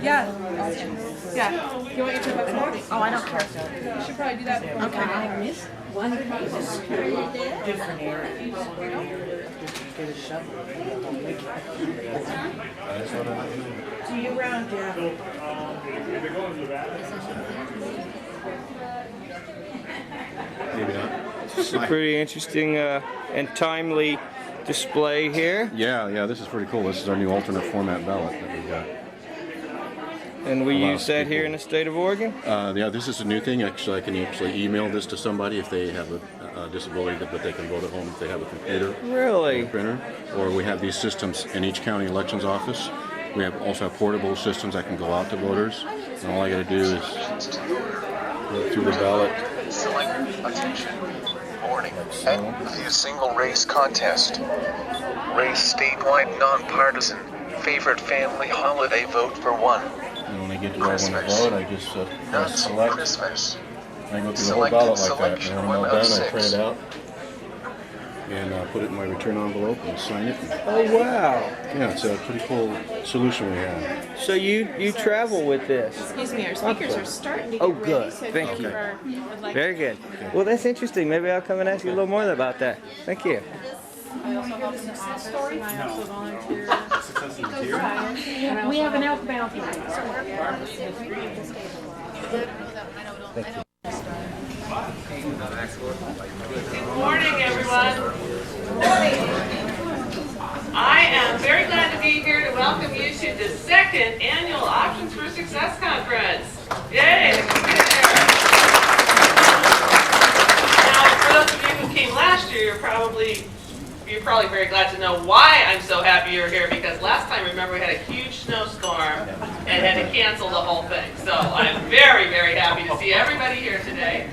Yeah. Yeah. You want your 10 bucks more? Oh, I don't care. You should probably do that before. Okay. I missed one of these. Different areas. Get a shovel. Do you round down? Maybe not. It's a pretty interesting and timely display here. Yeah, this is pretty cool. This is our new alternate format ballot that we've got. And we use that here in the state of Oregon? Yeah, this is a new thing. Actually, I can actually email this to somebody if they have a disability, but they can vote at home if they have a computer. Really? Or a printer. Or we have these systems in each county elections office. We also have portable systems that can go out to voters. And all I got to do is go through the ballot. Select attention. Warning. And view single race contest. Race statewide nonpartisan. Favorite family holiday vote for one. And when I get to where I want to vote, I just press select. Christmas. I go through the whole ballot like that. And when I'm all done, I print it out and put it in my return envelope and sign it. Oh, wow. Yeah, it's a pretty cool solution we have. So you travel with this? Excuse me, our speakers are starting to get Oh, ready. good. So Thank you. would like Very good. Well, that's interesting. Maybe I'll come and ask you a little more about that. Thank you. I also have a success story. I also volunteer. We have an elk bounty. Good morning, everyone. I am very glad to be here to welcome you to the second annual Options for Success Conference. Yay! Now, for those of you who came last year, you're probably very glad to know why I'm so happy you're here, because last time, remember, we had a huge snowstorm and had to cancel the whole thing. So I'm very, very happy to see everybody here today.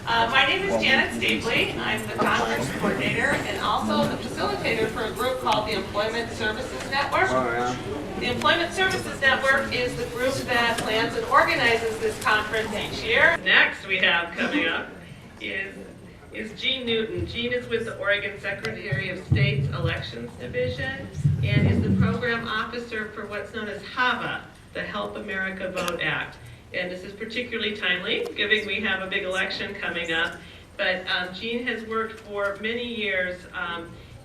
My name is Janet Stapley. I'm the conference coordinator and also the facilitator for a group called the Employment Services Network. The Employment Services Network is the group that plans and organizes this conference each year. Next we have coming up is Jean Newton. Jean is with the Oregon Secretary of State's Elections Division and is the program officer for what's known as HAVA, the Help America Vote Act. And this is particularly timely, given we have a big election coming up. But Jean has worked for many years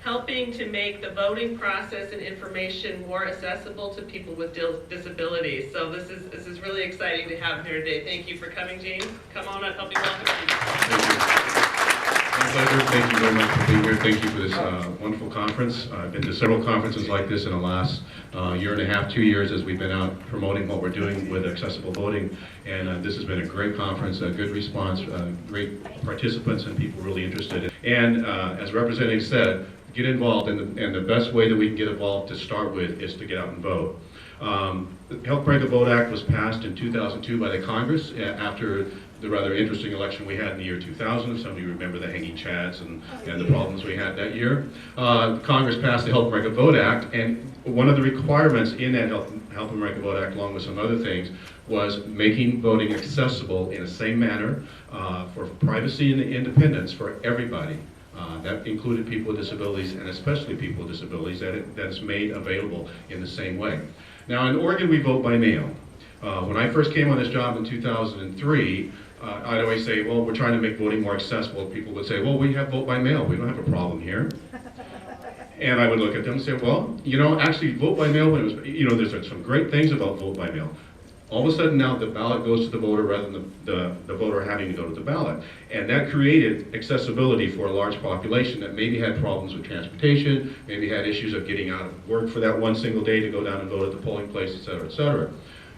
helping to make the voting process and information more accessible to people with disabilities. So this is really exciting to have him here today. Thank you for coming, Jean. Come on up, help me welcome you. My pleasure. Thank you very much for being here. Thank you for this wonderful conference. I've been to several conferences like this in the last year and a half, 2 years, as we've been out promoting what we're doing with accessible voting. And this has been a great conference, a good response, great participants and people really interested. And as Representative said, get involved, and the best way that we can get involved to start with is to get out and vote. The Help America Vote Act was passed in 2002 by the Congress after the rather interesting election we had in the year 2000. Some of you remember the hanging chads and the problems we had that year. Congress passed the Help America Vote Act, and one of the requirements in that Help America Vote Act, along with some other things, was making voting accessible in the same manner for privacy and independence for everybody. That included people with disabilities, and especially people with disabilities, that is made available in the same way. Now in Oregon, we vote by mail. When I first came on this job in 2003, I'd always say, well, we're trying to make voting more accessible. People would say, well, we have vote by mail. We don't have a problem here. And I would look at them and say, well, actually vote by mail, when it was, there's some great things about vote by mail. All of a sudden now the ballot goes to the voter rather than the voter having to go to the ballot. And that created accessibility for a large population that maybe had problems with transportation, maybe had issues of getting out of work for that one single day to go down and vote at the polling place, et cetera, et cetera.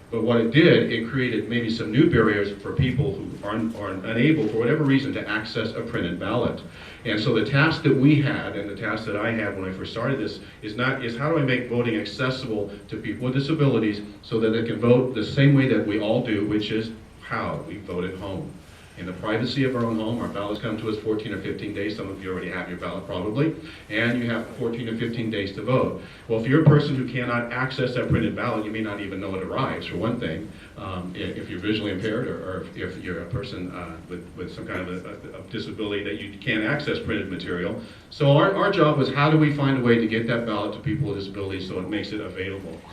But what it did, it created maybe some new barriers for people who are unable, for whatever reason, to access a printed ballot. And so the task that we had, and the task that I had when I first started this, is how do I make voting accessible to people with disabilities so that they can vote the same way that we all do, which is how we vote at home. In the privacy of our own home, our ballots come to us 14 or 15 days. Some of you already have your ballot probably. And you have 14 or 15 days to vote. Well, if you're a person who cannot access that printed ballot, you may not even know it arrives, for one thing. If you're visually impaired, or if you're a person with some kind of a disability that you can't access printed material. So our job was, how do we find a way to get that ballot to people with disabilities so it makes it available?